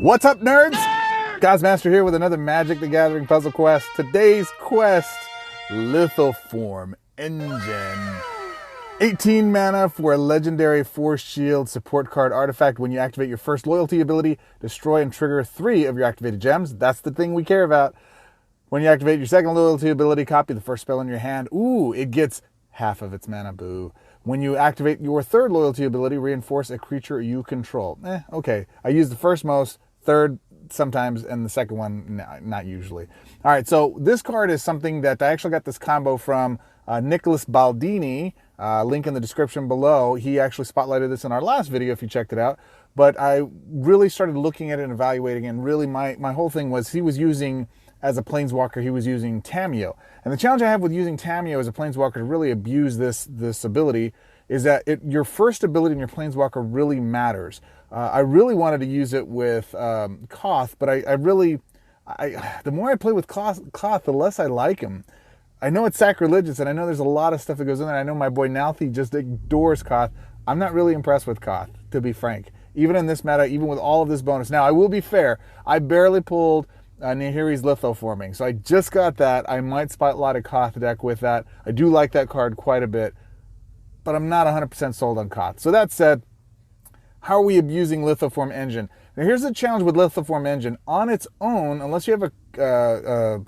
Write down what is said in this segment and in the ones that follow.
What's up, nerds? Godsmaster here with another Magic the Gathering puzzle quest. Today's quest, Lithoform Engine. 18 mana for a legendary Force Shield support card artifact. When you activate your first loyalty ability, destroy and trigger 3 of your activated gems. That's the thing we care about. When you activate your second loyalty ability, copy the first spell in your hand. Ooh, it gets half of its mana, boo. When you activate your third loyalty ability, reinforce a creature you control. Okay. I use the first most, third sometimes, and the second one not usually. All right, so this card is something that I actually got this combo from Nicholas Baldini. Link in the description below. He actually spotlighted this in our last video if you checked it out. But I really started looking at it and evaluating it, and really my whole thing was he was using, as a Planeswalker, he was using Tamiyo. And the challenge I have with using Tamiyo as a Planeswalker to really abuse this ability is that your first ability in your Planeswalker really matters. I really wanted to use it with Koth, but the more I play with Koth, the less I like him. I know it's sacrilegious, and I know there's a lot of stuff that goes in there. I know my boy Nalthi just adores Koth. I'm not really impressed with Koth, to be frank. Even in this meta, even with all of this bonus. Now, I will be fair. I barely pulled Nahiri's Lithoforming, so I just got that. I might spotlight a Koth deck with that. I do like that card quite a bit, but I'm not 100% sold on Koth. So that said, how are we abusing Lithoform Engine? Now, here's the challenge with Lithoform Engine. On its own, unless you have a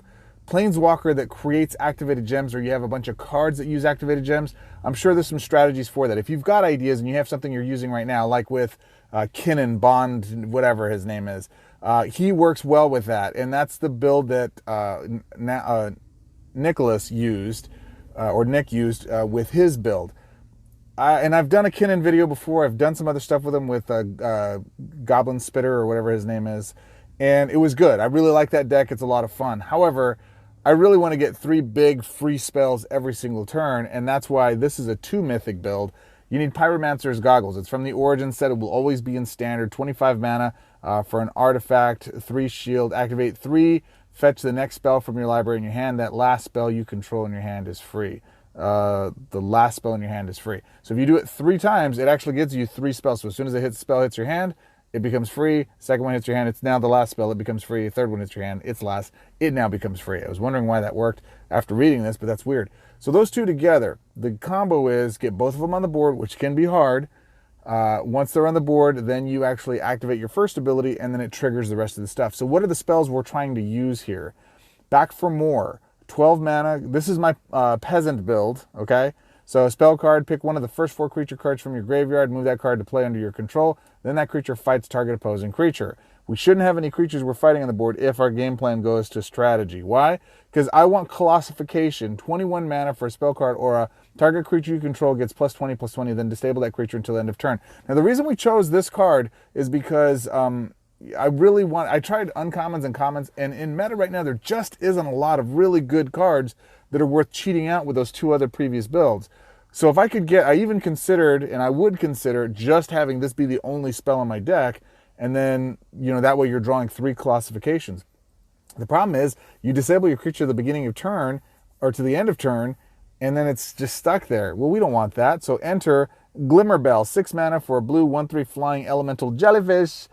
Planeswalker that creates activated gems, or you have a bunch of cards that use activated gems, I'm sure there's some strategies for that. If you've got ideas and you have something you're using right now, like with Kinnan, Bond, whatever his name is, he works well with that. And that's the build that Nicholas used, or Nick used with his build. And I've done a Kinnan video before. I've done some other stuff with him with Goblin Spitter or whatever his name is. And it was good. I really like that deck. It's a lot of fun. However, I really want to get 3 big free spells every single turn. And that's why this is a 2 mythic build. You need Pyromancer's Goggles. It's from the Origin set. It will always be in standard. 25 mana for an artifact, 3 shield. Activate 3. Fetch the next spell from your library in your hand. That last spell you control in your hand is free. The last spell in your hand is free. So if you do it 3 times, it actually gives you 3 spells. So as soon as the spell hits your hand, it becomes free. Second one hits your hand, it's now the last spell, it becomes free. Third one hits your hand, it's last, it now becomes free. I was wondering why that worked after reading this, but that's weird. So those two together, the combo is get both of them on the board, which can be hard. Once they're on the board, then you actually activate your first ability, and then it triggers the rest of the stuff. So what are the spells we're trying to use here? Back for More. 12 mana. This is my peasant build, okay? So a spell card, pick one of the first 4 creature cards from your graveyard, move that card to play under your control, then that creature fights target opposing creature. We shouldn't have any creatures we're fighting on the board if our game plan goes to strategy. Why? Because I want Colossification, 21 mana for a spell card or a target creature you control gets +20/+20, then disable that creature until end of turn. Now the reason we chose this card is because I tried uncommons and commons, and in meta right now, there just isn't a lot of really good cards that are worth cheating out with those 2 other previous builds. So if I could I even considered, and I would consider, just having this be the only spell on my deck, and then, that way you're drawing 3 Colossifications. The problem is, you disable your creature at the beginning of turn, or to the end of turn, and then it's just stuck there. Well, we don't want that, so enter Glimmerbell, 6 mana for a blue 1/3 flying elemental jellyfish.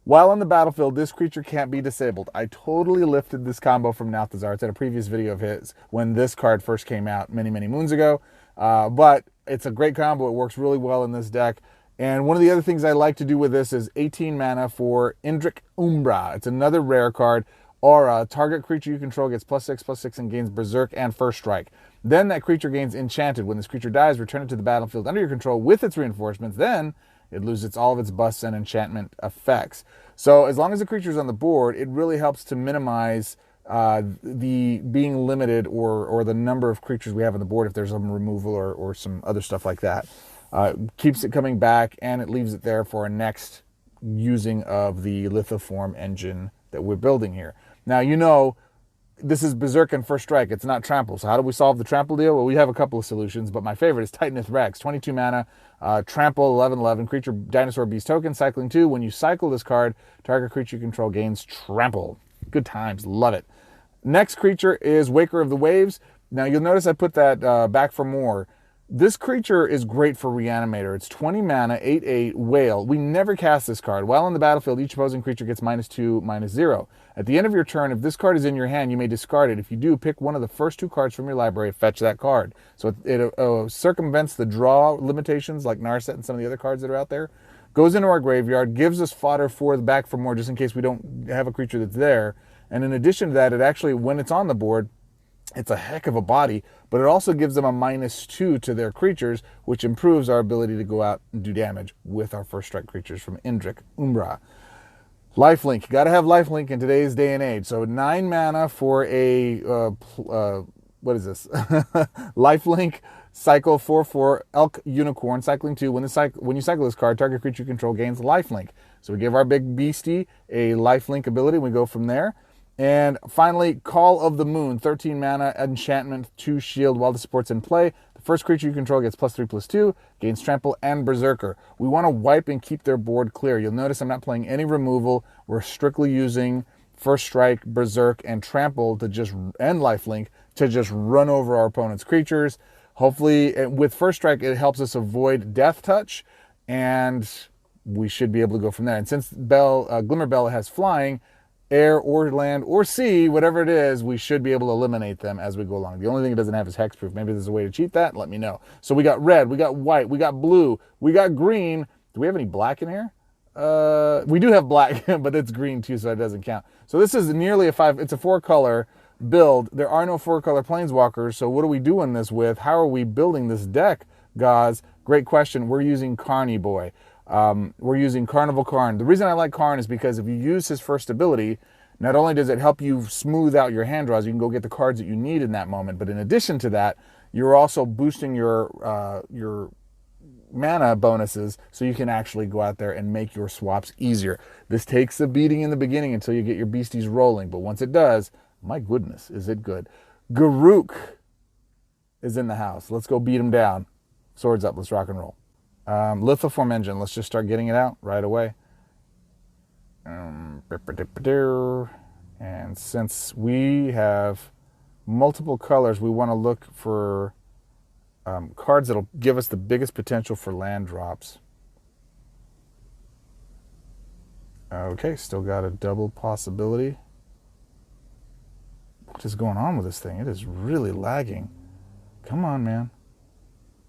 While on the battlefield, this creature can't be disabled. I totally lifted this combo from Nalthazar. It's in a previous video of his when this card first came out many, many moons ago. But it's a great combo. It works really well in this deck. And one of the other things I like to do with this is 18 mana for Indrik Umbra. It's another rare card. Aura, target creature you control gets +6/+6 and gains Berserk and First Strike. Then that creature gains Enchanted. When this creature dies, return it to the battlefield under your control with its reinforcements. Then it loses all of its busts and enchantment effects. So as long as the creature is on the board, it really helps to minimize the being limited or the number of creatures we have on the board if there's some removal or some other stuff like that. Keeps it coming back, and it leaves it there for a next using of the Lithoform Engine that we're building here. Now, this is Berserk and First Strike. It's not Trample. So how do we solve the Trample deal? Well, we have a couple of solutions, but my favorite is Titanith Rex. 22 mana, Trample, 11/11, creature, dinosaur, beast token, cycling 2. When you cycle this card, target creature you control gains Trample. Good times. Love it. Next creature is Waker of the Waves. Now, you'll notice I put that Back for More. This creature is great for Reanimator. It's 20 mana, 8/8, Whale. We never cast this card. While on the battlefield, each opposing creature gets -2, -0. At the end of your turn, if this card is in your hand, you may discard it. If you do, pick one of the first 2 cards from your library, fetch that card. So it circumvents the draw limitations like Narset and some of the other cards that are out there. Goes into our graveyard, gives us fodder for the back for more, just in case we don't have a creature that's there. And in addition to that, it actually, when it's on the board, it's a heck of a body, but it also gives them a -2 to their creatures, which improves our ability to go out and do damage with our first strike creatures from Indrik Umbra. Lifelink. You got to have lifelink in today's day and age. So 9 mana for a, what is this? Lifelink, cycle 4/4, Elk Unicorn, cycling 2. When you cycle this card, target creature you control gains lifelink. So we give our big beastie a lifelink ability. We go from there. And finally, Call of the Moon, 13 mana, enchantment, 2 shield while the support's in play. The first creature you control gets +3/+2, gains trample and berserker. We want to wipe and keep their board clear. You'll notice I'm not playing any removal. We're strictly using first strike, berserk, and trample to and lifelink to just run over our opponent's creatures. Hopefully, with first strike, it helps us avoid death touch, and we should be able to go from there. And since Glimmerbella has flying, air or land or sea, whatever it is, we should be able to eliminate them as we go along. The only thing it doesn't have is hexproof. Maybe there's a way to cheat that. Let me know. So we got red, we got white, we got blue, we got green. Do we have any black in here? We do have black, but it's green too, so it doesn't count. So this is nearly it's a 4-color build. There are no 4-color planeswalkers, so what are we doing this with? How are we building this deck, guys? Great question. We're using Carny Boy. We're using Carnival Karn. The reason I like Karn is because if you use his first ability, not only does it help you smooth out your hand draws, you can go get the cards that you need in that moment, but in addition to that, you're also boosting your mana bonuses so you can actually go out there and make your swaps easier. This takes a beating in the beginning until you get your beasties rolling, but once it does, my goodness, is it good. Garruk is in the house. Let's go beat him down. Swords up, let's rock and roll. Lithoform Engine, let's just start getting it out right away. And since we have multiple colors, we want to look for cards that'll give us the biggest potential for land drops. Okay, still got a double possibility. What is going on with this thing? It is really lagging. Come on, man.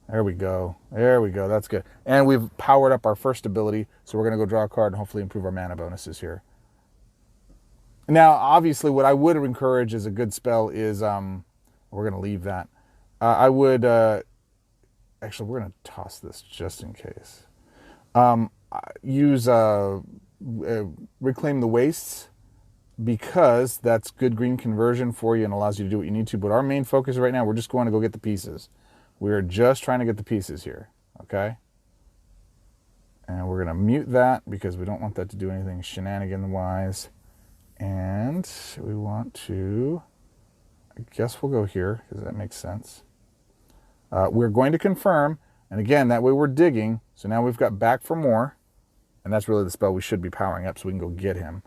There we go. There we go. That's good. And we've powered up our first ability, so we're going to go draw a card and hopefully improve our mana bonuses here. Now, obviously, what I would encourage as a good spell is, we're going to leave that. I would, actually, we're going to toss this just in case. Use Reclaim the Wastes, because that's good green conversion for you and allows you to do what you need to. But our main focus right now, we're just going to go get the pieces. We're just trying to get the pieces here, okay? And we're going to mute that because we don't want that to do anything shenanigan-wise. And we want to, I guess we'll go here because that makes sense. We're going to confirm, and again, that way we're digging. So now we've got back for more, and that's really the spell we should be powering up so we can go get him.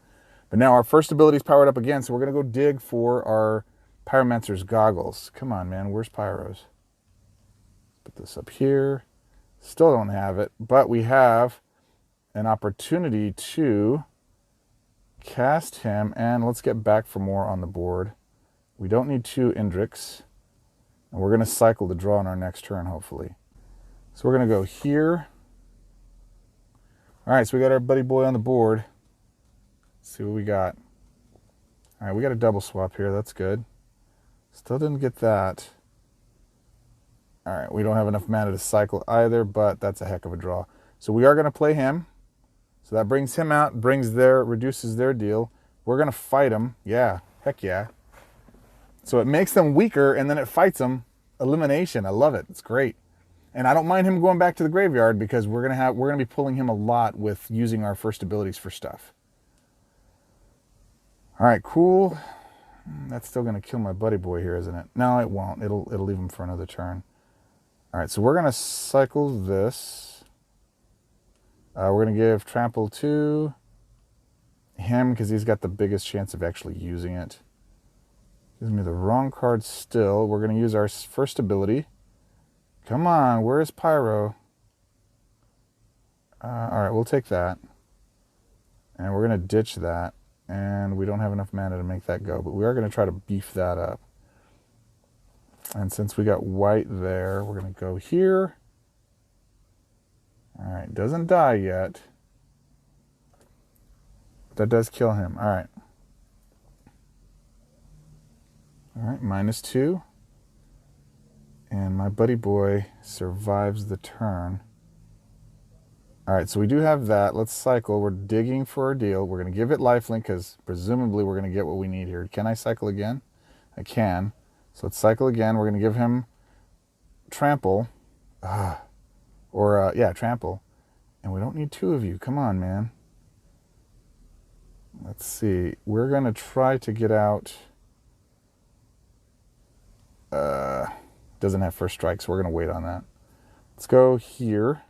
But now our first ability is powered up again, so we're going to go dig for our Pyromancer's Goggles. Come on, man, where's Pyros? Put this up here. Still don't have it, but we have an opportunity to cast him, and let's get back for more on the board. We don't need 2 Indriks, and we're going to cycle the draw on our next turn, hopefully. So we're going to go here. All right, so we got our buddy boy on the board. Let's see what we got. All right, we got a double swap here. That's good. Still didn't get that. All right, we don't have enough mana to cycle either, but that's a heck of a draw. So we are going to play him. So that brings him out, reduces their deal. We're going to fight him. Yeah, heck yeah. So it makes them weaker, and then it fights them. Elimination. I love it. It's great. And I don't mind him going back to the graveyard because we're going to be pulling him a lot with using our first abilities for stuff. All right, cool. That's still going to kill my buddy boy here, isn't it? No, it won't. It'll leave him for another turn. All right, so we're going to cycle this. We're going to give Trample to him because he's got the biggest chance of actually using it. Gives me the wrong card still. We're going to use our first ability. Come on, where is Pyro? All right, we'll take that. And we're going to ditch that. And we don't have enough mana to make that go. But we are going to try to beef that up. And since we got white there, we're going to go here. All right, doesn't die yet. That does kill him. All right. All right, -2. And my buddy boy survives the turn. All right, so we do have that. Let's cycle. We're digging for a deal. We're going to give it lifelink because presumably we're going to get what we need here. Can I cycle again? I can. So let's cycle again. We're going to give him trample. Yeah, trample. And we don't need 2 of you. Come on, man. Let's see. We're going to try to get out. Doesn't have first strike, so we're going to wait on that. Let's go here.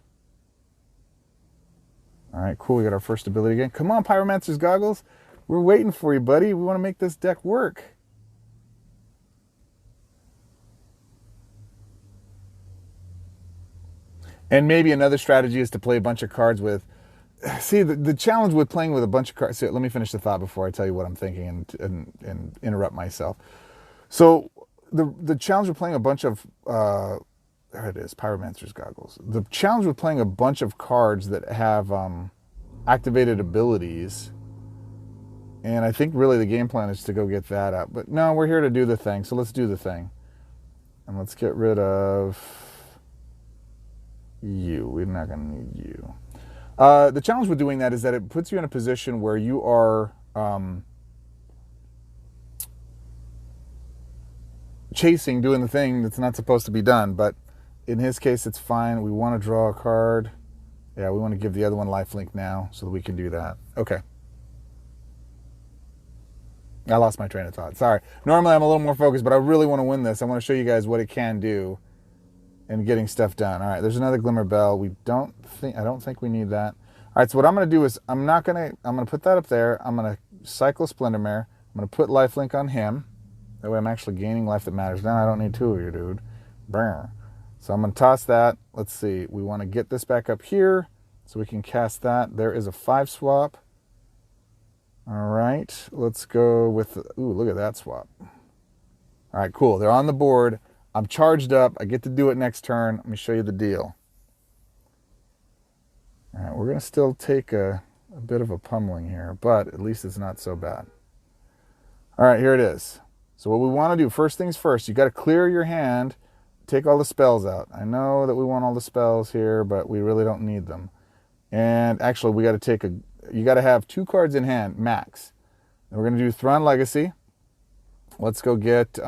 All right, cool. We got our first ability again. Come on, Pyromancer's Goggles. We're waiting for you, buddy. We want to make this deck work. And maybe another strategy is to play a bunch of cards with... See, the challenge with playing with a bunch of cards... So let me finish the thought before I tell you what I'm thinking and interrupt myself. So the challenge with playing a bunch of... there it is, Pyromancer's Goggles. The challenge with playing a bunch of cards that have activated abilities, and I think really the game plan is to go get that up. But no, we're here to do the thing, so let's do the thing. And let's get rid of you. We're not going to need you. The challenge with doing that is that it puts you in a position where you are chasing, doing the thing that's not supposed to be done. But in his case, it's fine. We want to draw a card. Yeah, we want to give the other one lifelink now so that we can do that. Okay. I lost my train of thought. Sorry. Normally I'm a little more focused, but I really want to win this. I want to show you guys what it can do in getting stuff done. All right, there's another Glimmer Bell. I don't think we need that. All right, so what I'm going to do is I'm going to put that up there. I'm going to cycle Splendor Mare. I'm going to put lifelink on him. That way I'm actually gaining life that matters. Now I don't need 2 of you, dude. Brr. So I'm going to toss that. Let's see. We want to get this back up here so we can cast that. There is a 5 swap. All right, let's go with... Ooh, look at that swap. All right, cool. They're on the board. I'm charged up. I get to do it next turn. Let me show you the deal. All right, we're going to still take a bit of a pummeling here, but at least it's not so bad. All right, here it is. So what we want to do, first things first, you got to clear your hand, take all the spells out. I know that we want all the spells here, but we really don't need them. And actually, we got to take you got to have 2 cards in hand, max. And we're going to do Thrawn Legacy. Let's go get...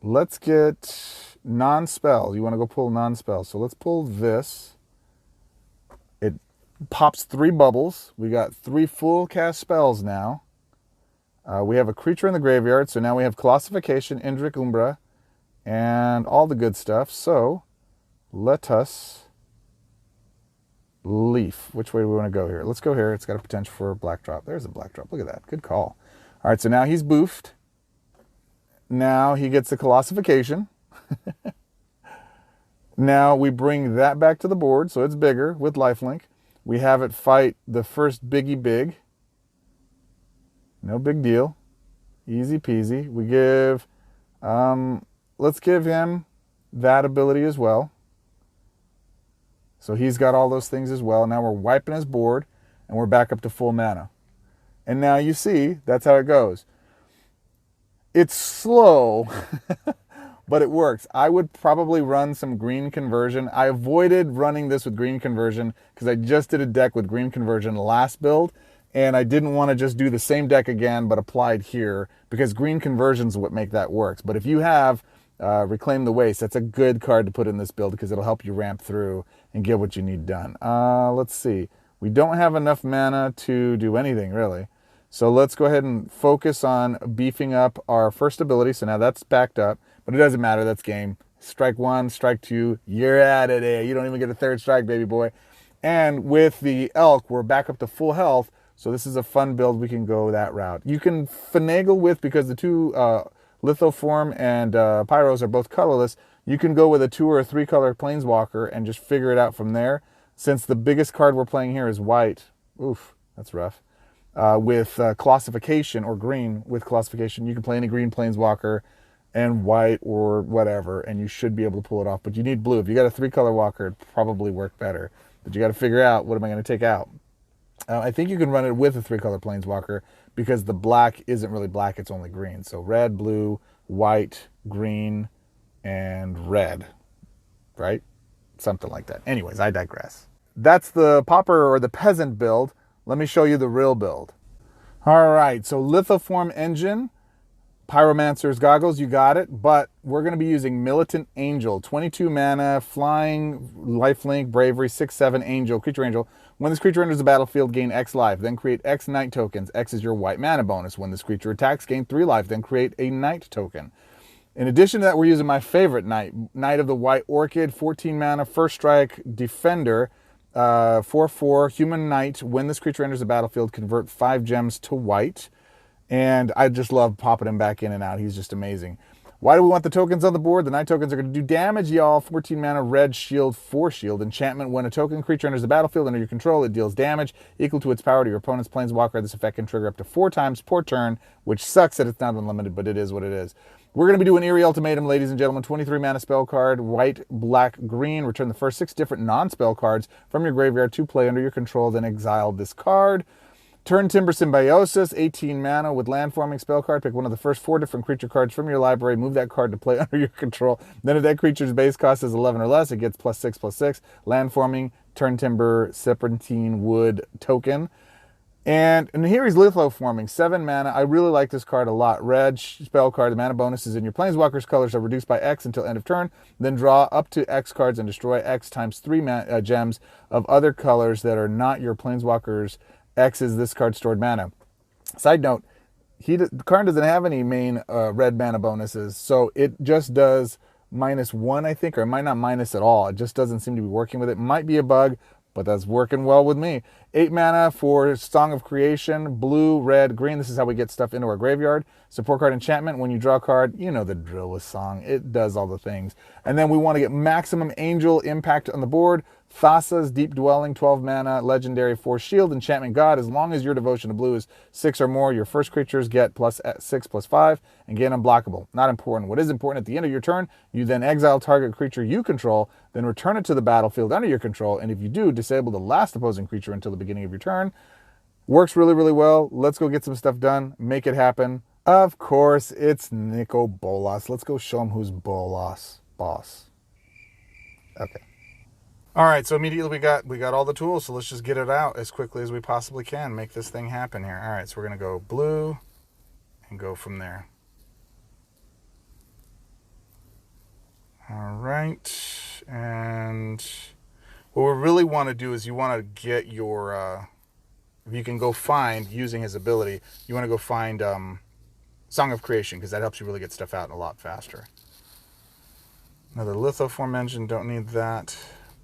let's get non-spell. You want to go pull non-spell. So let's pull this. It pops 3 bubbles. We got 3 full cast spells now. We have a creature in the graveyard. So now we have Colossification, Indrik Umbra, and all the good stuff. So let us leaf. Which way do we want to go here? Let's go here. It's got a potential for a black drop. There's a black drop. Look at that. Good call. All right, so now he's boofed. Now he gets the Colossification. Now we bring that back to the board, so it's bigger with lifelink. We have it fight the first Biggie Big. No big deal. Easy peasy. We give... let's give him that ability as well. So he's got all those things as well. Now we're wiping his board, and we're back up to full mana. And now you see, that's how it goes. It's slow, but it works. I would probably run some green conversion. I avoided running this with green conversion because I just did a deck with green conversion last build, and I didn't want to just do the same deck again but applied here because green conversions is what make that work. But if you have Reclaim the Waste, that's a good card to put in this build because it'll help you ramp through and get what you need done. Let's see. We don't have enough mana to do anything, really. So let's go ahead and focus on beefing up our first ability. So now that's backed up, but it doesn't matter. That's game. Strike 1, strike 2, you're out of there. You don't even get a 3rd strike, baby boy. And with the Elk, we're back up to full health. So this is a fun build. We can go that route. You can finagle with, because the 2 Lithoform and Pyros are both colorless, you can go with a 2 or a 3 color Planeswalker and just figure it out from there. Since the biggest card we're playing here is white, oof, that's rough. With Colossification, or green with Colossification, you can play any green Planeswalker and white or whatever, and you should be able to pull it off. But you need blue. If you got a 3 color walker, it'd probably work better. But you got to figure out, what am I going to take out? I think you can run it with a 3 color Planeswalker, because the black isn't really black, it's only green. So red, blue, white, green, and red, right? Something like that. Anyways, I digress. That's the Pauper or the Peasant build. Let me show you the real build. All right, so Lithoform Engine, Pyromancer's Goggles, you got it, but we're going to be using Militant Angel, 22 mana, flying, lifelink, bravery, 6/7 angel, creature angel. When this creature enters the battlefield, gain X life, then create X Knight tokens. X is your white mana bonus. When this creature attacks, gain 3 life, then create a Knight token. In addition to that, we're using my favorite Knight, Knight of the White Orchid, 14 mana, first strike, defender, 4/4, human knight. When this creature enters the battlefield, convert 5 gems to white. And I just love popping him back in and out. He's just amazing. Why do we want the tokens on the board? The Knight tokens are going to do damage, y'all. 14 mana, red, shield, 4 shield. Enchantment, when a token creature enters the battlefield under your control, it deals damage equal to its power to your opponent's Planeswalker. This effect can trigger up to 4 times per turn, which sucks that it's not unlimited, but it is what it is. We're going to be doing Eerie Ultimatum, ladies and gentlemen. 23 mana spell card, white, black, green. Return the first 6 different non-spell cards from your graveyard to play under your control, then exile this card. Turntimber Symbiosis, 18 mana with landforming spell card. Pick one of the first 4 different creature cards from your library. Move that card to play under your control. Then if that creature's base cost is 11 or less, it gets +6/+6. Landforming, Turntimber, Serpentine Wood token. And here he's Lithoforming, 7 mana. I really like this card a lot. Red spell card, the mana bonuses in your Planeswalker's colors are reduced by X until end of turn. Then draw up to X cards and destroy X times 3 gems of other colors that are not your Planeswalker's. X is this card's stored mana. Side note, the card doesn't have any main red mana bonuses, so it just does -1, I think, or it might not minus at all. It just doesn't seem to be working with it. Might be a bug, but that's working well with me. 8 mana for Song of Creation, blue, red, green. This is how we get stuff into our graveyard. Support card enchantment. When you draw a card, you know the drill with Song. It does all the things. And then we want to get maximum angel impact on the board. Thassa's Deep Dwelling, 12 mana, legendary, 4 shield, enchantment god. As long as your devotion to blue is 6 or more, your first creatures get +6/+5 and gain unblockable. Not important. What is important, at the end of your turn, you then exile target creature you control, then return it to the battlefield under your control, and if you do, disable the last opposing creature until the beginning of your turn. Works really, really well. Let's go get some stuff done, make it happen. Of course, it's Nicol Bolas. Let's go show him who's Bolas. Boss. Okay. All right, so immediately we got all the tools, so let's just get it out as quickly as we possibly can. Make this thing happen here. All right, so we're going to go blue and go from there. All right, and what we really want to do is you want to get your, if you can go find, using his ability, you want to go find Song of Creation, because that helps you really get stuff out a lot faster. Another Lithoform Engine, don't need that.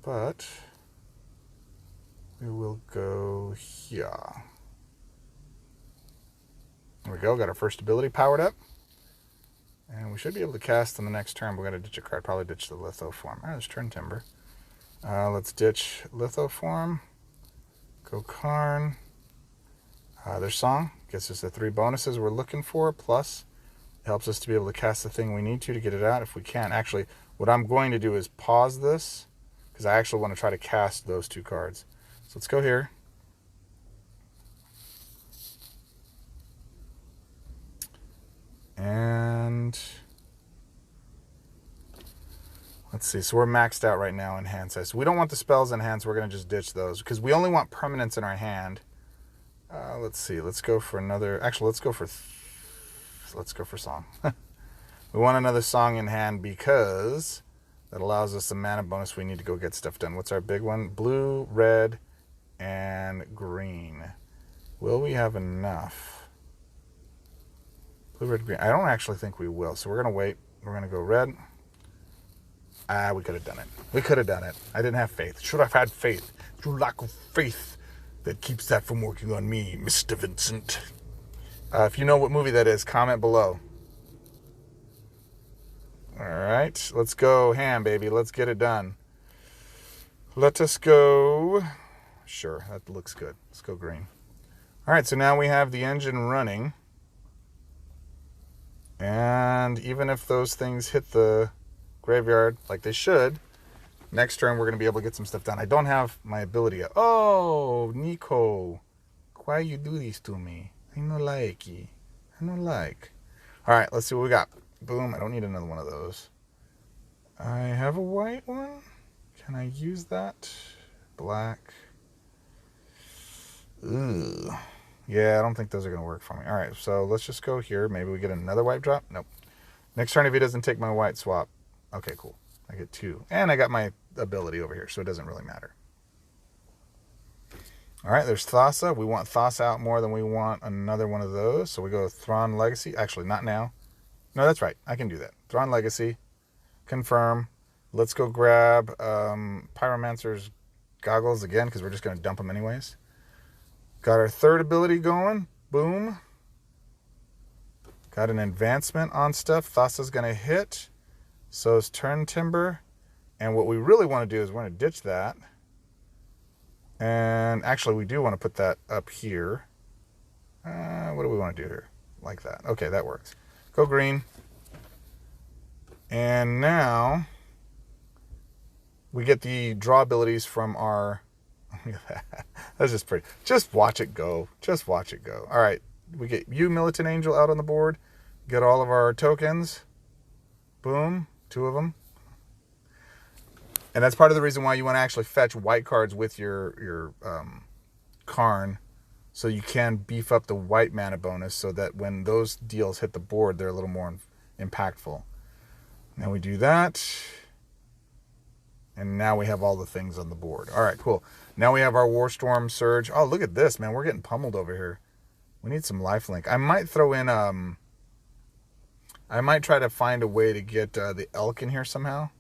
But we will go here. There we go. Got our first ability powered up. And we should be able to cast on the next turn. We're going to ditch a card. Probably ditch the Lithoform. All right, there's Turntimber. Let's ditch Lithoform. Go Karn. There's Song. Gets us the 3 bonuses we're looking for. Plus, it helps us to be able to cast the thing we need to get it out if we can. Actually, what I'm going to do is pause this, because I actually want to try to cast those 2 cards. So let's go here. And let's see. So we're maxed out right now in hand size. So we don't want the spells in hand, so we're going to just ditch those, because we only want permanents in our hand. Let's see. Let's go for another. Actually, let's go for Song. We want another Song in hand because that allows us the mana bonus we need to go get stuff done. What's our big one? Blue, red, and green. Will we have enough? Blue, red, green. I don't actually think we will, so we're going to wait. We're going to go red. We could have done it. We could have done it. I didn't have faith. Should have had faith. It's your lack of faith that keeps that from working on me, Mr. Vincent. If you know what movie that is, comment below. All right, let's go ham, baby. Let's get it done. Let us go. Sure, that looks good. Let's go green. All right, so now we have the engine running. And even if those things hit the graveyard like they should, next turn we're going to be able to get some stuff done. I don't have my ability yet. Oh, Nico. Why you do this to me? I don't like you. I don't like. All right, let's see what we got. Boom. I don't need another one of those. I have a white one. Can I use that? Black. Ugh. Yeah, I don't think those are going to work for me. All right, so let's just go here. Maybe we get another white drop. Nope. Next turn, if he doesn't take my white swap. Okay, cool. I get 2. And I got my ability over here, so it doesn't really matter. All right, there's Thassa. We want Thassa out more than we want another one of those. So we go with Thrawn Legacy. Actually, not now. No, that's right. I can do that. Thrawn Legacy. Confirm. Let's go grab Pyromancer's goggles again, because we're just going to dump them anyways. Got our third ability going. Boom. Got an advancement on stuff. Thassa's going to hit. So is Turn Timber. And what we really want to do is we're going to ditch that. And actually, we do want to put that up here. What do we want to do here? Like that. Okay, that works. Go green. And now we get the draw abilities from our... That's just pretty. Just watch it go. Just watch it go. All right. We get you, Militant Angel, out on the board. Get all of our tokens. Boom. 2 of them. And that's part of the reason why you want to actually fetch white cards with your Karn, so you can beef up the white mana bonus so that when those deals hit the board, they're a little more impactful. Now we do that. And now we have all the things on the board. All right, cool. Now we have our Warstorm Surge. Oh, look at this, man. We're getting pummeled over here. We need some lifelink. I might throw in... I might try to find a way to get the Elk in here somehow.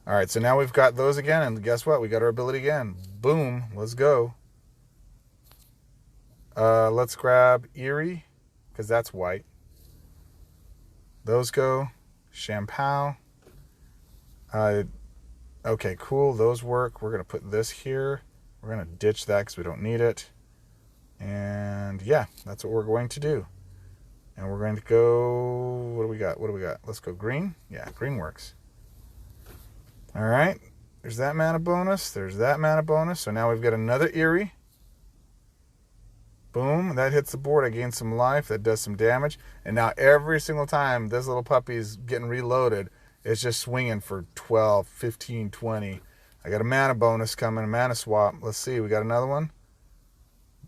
All right, so now we've got those again. And guess what? We got our ability again. Boom. Let's go. Let's grab Eerie, because that's white. Those go. Shampoo. Okay, cool. Those work. We're going to put this here. We're going to ditch that because we don't need it. And yeah, that's what we're going to do. And we're going to go... What do we got? What do we got? Let's go green. Yeah, green works. All right. There's that mana bonus. There's that mana bonus. So now we've got another Eerie. Boom. That hits the board. I gain some life. That does some damage. And now every single time this little puppy's getting reloaded, it's just swinging for 12, 15, 20. I got a mana bonus coming, a mana swap. Let's see. We got another one.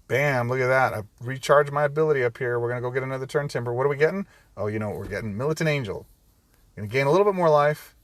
Bam. Look at that. I recharged my ability up here. We're going to go get another Turn Timber. What are we getting? Oh, you know what we're getting? Militant Angel. Going to gain a little bit more life.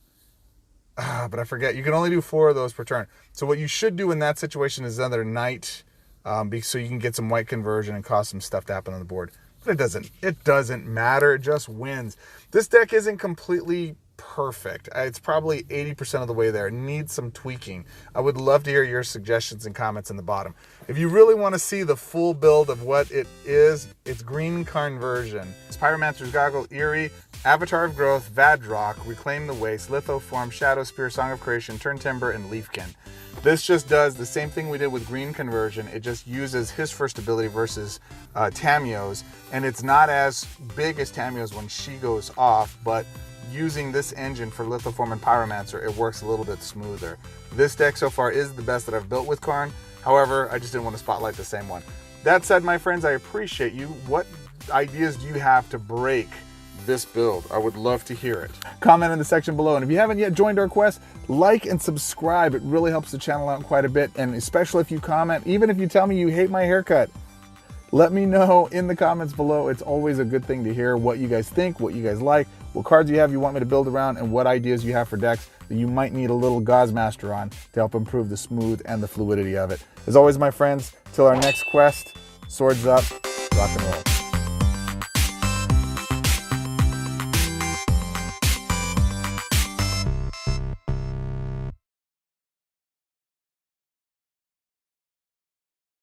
But I forget. You can only do 4 of those per turn. So what you should do in that situation is another Knight, so you can get some white conversion and cause some stuff to happen on the board. But it doesn't matter. It just wins. This deck isn't completely perfect. It's probably 80% of the way there. It needs some tweaking. I would love to hear your suggestions and comments in the bottom. If you really want to see the full build of what it is, it's Green Karn version. It's Pyromancer's Goggle, Eerie, Avatar of Growth, Vadrock, Reclaim the Waste, Lithoform, Shadow Spear, Song of Creation, Turn Timber, and Leafkin. This just does the same thing we did with Green Conversion. It just uses his first ability versus Tamiyo's, and it's not as big as Tamiyo's when she goes off, but using this engine for Lithoform and Pyromancer, it works a little bit smoother. This deck so far is the best that I've built with Karn. However, I just didn't want to spotlight the same one. That said, my friends, I appreciate you. What ideas do you have to break this build? I would love to hear it. Comment in the section below. And if you haven't yet joined our quest, like and subscribe. It really helps the channel out quite a bit. And especially if you comment, even if you tell me you hate my haircut, let me know in the comments below. It's always a good thing to hear what you guys think, what you guys like, what cards you have you want me to build around, and what ideas you have for decks that you might need a little Gaussmaster on to help improve the smooth and the fluidity of it. As always, my friends, till our next quest, swords up, rock and roll.